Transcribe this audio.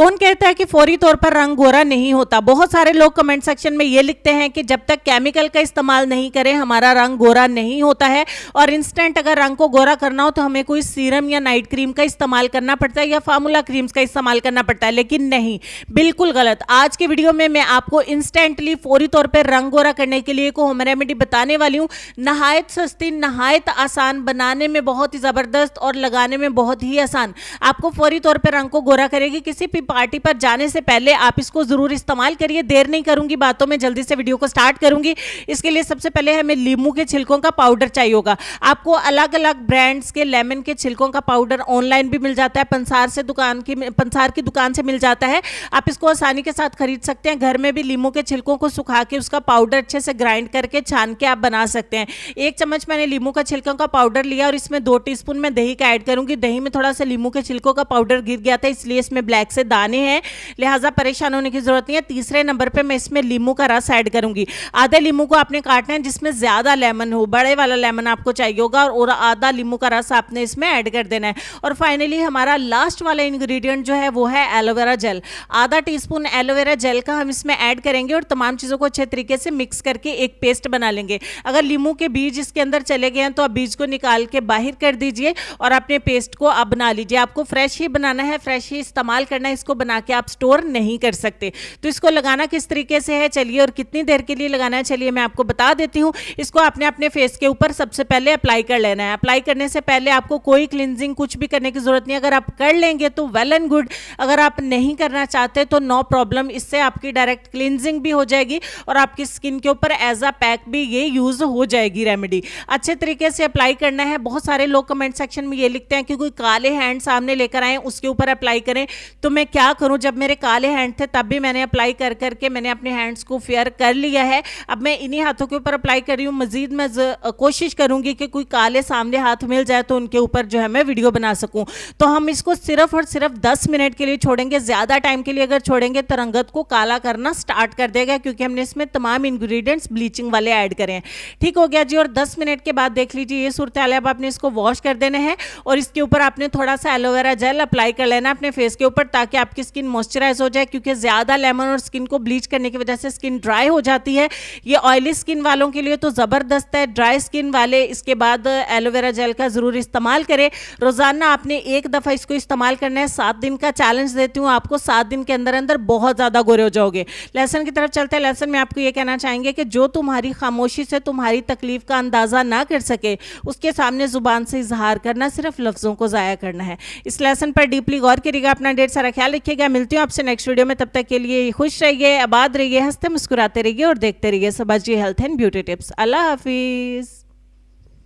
कौन कहता है कि फौरी तौर पर रंग गोरा नहीं होता। बहुत सारे लोग कमेंट सेक्शन में ये लिखते हैं कि जब तक केमिकल का इस्तेमाल नहीं करें हमारा रंग गोरा नहीं होता है, और इंस्टेंट अगर रंग को गोरा करना हो तो हमें कोई सीरम या नाइट क्रीम का इस्तेमाल करना पड़ता है या फार्मूला क्रीम्स का इस्तेमाल करना पड़ता है। लेकिन नहीं, बिल्कुल गलत। आज के वीडियो में मैं आपको इंस्टेंटली फौरी तौर पर रंग गोरा करने के लिए एक होम रेमेडी बताने वाली हूँ। नहायत सस्ती, नहायत आसान, बनाने में बहुत ही जबरदस्त और लगाने में बहुत ही आसान, आपको फौरी तौर पर रंग को गोरा करेगी। किसी भी पार्टी पर जाने से पहले आप इसको जरूर इस्तेमाल करिए। देर नहीं करूंगी बातों में, जल्दी से वीडियो को स्टार्ट करूंगी। इसके लिए सबसे पहले हमें नींबू के छिलकों का पाउडर चाहिए होगा। आपको अलग अलग ब्रांड्स के लेमन के छिलकों का पाउडर ऑनलाइन भी मिल जाता है, पंसार की दुकान से मिल जाता है। आप इसको आसानी के साथ खरीद सकते हैं। घर में भी नींबू के छिलकों को सुखा के उसका पाउडर अच्छे से ग्राइंड करके छान के आप बना सकते हैं। 1 चम्मच मैंने नींबू का छिलकों का पाउडर लिया और इसमें 2 टीस्पून मैं दही का ऐड करूंगी। दही में थोड़ा सा नींबू के छिलकों का पाउडर गिर गया था, इसलिए इसमें ब्लैक से दाने हैं, लिहाजा परेशान होने की जरूरत नहीं है। तीसरे नंबर पे मैं इसमें नींबू का रस ऐड करूंगी। आधे नींबू को आपने काटना है जिसमें ज्यादा लेमन हो, बड़े वाला लेमन आपको चाहिए होगा, और आधा नींबू का रस आपने इसमें ऐड कर देना है। और फाइनली हमारा लास्ट वाला इंग्रेडिएंट जो है वो है एलोवेरा जेल। आधा टीस्पून एलोवेरा जेल का हम इसमें ऐड करेंगे और तमाम चीजों को अच्छे तरीके से मिक्स करके एक पेस्ट बना लेंगे। अगर नींबू के बीज इसके अंदर चले गए हैं तो आप बीज को निकाल के बाहर कर दीजिए और अपने पेस्ट को आप बना लीजिए। आपको फ्रेश ही बनाना है, फ्रेश ही इस्तेमाल करना है, इसको बना के आप स्टोर नहीं कर सकते। तो इसको लगाना किस तरीके से है चलिए, और कितनी देर के लिए लगाना है चलिए मैं आपको बता देती हूँ। इसको आपने अपने फेस के ऊपर सबसे पहले अप्लाई कर लेना है। अप्लाई करने से पहले आपको कोई क्लिनजिंग कुछ भी करने की जरूरत नहीं है। अगर आप कर लेंगे तो वेल एंड गुड, अगर आप नहीं करना चाहते तो नो प्रॉब्लम। इससे आपकी डायरेक्ट क्लिनजिंग भी हो जाएगी और आपकी स्किन के ऊपर एज अ पैक भी ये यूज हो जाएगी रेमेडी। अच्छे तरीके से अप्लाई करना है। बहुत सारे लोग कमेंट सेक्शन में ये लिखते हैं कि कोई काले हैंड सामने लेकर आए उसके ऊपर अप्लाई करें, तो मैं क्या करूं, जब मेरे काले हैंड थे तब भी मैंने अप्लाई कर करके मैंने अपने हैंड्स को फेयर कर लिया है। अब मैं इन्हीं हाथों के ऊपर अप्लाई कर रही हूँ। मजीद मैं कोशिश करूंगी कि कोई काले सामने हाथ मिल जाए तो उनके ऊपर जो है मैं वीडियो बना सकूं। तो हम इसको सिर्फ और सिर्फ 10 मिनट के लिए छोड़ेंगे। ज्यादा टाइम के लिए अगर छोड़ेंगे तो रंगत को काला करना स्टार्ट कर देगा, क्योंकि हमने इसमें तमाम इंग्रेडिएंट्स ब्लीचिंग वाले ऐड करें हैं। ठीक हो गया जी। और 10 मिनट के बाद देख लीजिए ये सूरत हाल है। अब आपने इसको वॉश कर देना है और इसके ऊपर आपने थोड़ा सा एलोवेरा जेल अप्लाई कर लेना अपने फेस के ऊपर, ताकि आपकी स्किन मॉइस्चराइज हो जाए। क्योंकि ज्यादा लेमन और स्किन को ब्लीच करने की वजह से स्किन ड्राई हो जाती है। ये ऑयली स्किन वालों के लिए तो जबरदस्त है। ड्राई स्किन वाले इसके बाद एलोवेरा जेल का जरूर इस्तेमाल करें। रोजाना आपने एक दफा इसको इस्तेमाल करना है। 7 दिन का चैलेंज देती हूँ आपको। 7 दिन के अंदर अंदर बहुत ज्यादा गोरे हो जाओगे। लेसन की तरफ चलते हैं। लेसन में आपको ये कहना चाहेंगे कि जो तुम्हारी खामोशी से तुम्हारी तकलीफ का अंदाजा ना कर सके उसके सामने जुबान से इजहार करना सिर्फ लफ्जों को जाया करना है। इस लेसन पर डीपली गौर करिएगा। अपना ढेर सारा ख्याल रखिएगा। मिलती हूँ आपसे नेक्स्ट वीडियो में। तब तक के लिए खुश रहिए, आबाद रहिए, हंसते मुस्कुराते रहिए और देखते रहिए सबाजी हेल्थ एंड ब्यूटी टिप्स। अल्लाह हाफिज।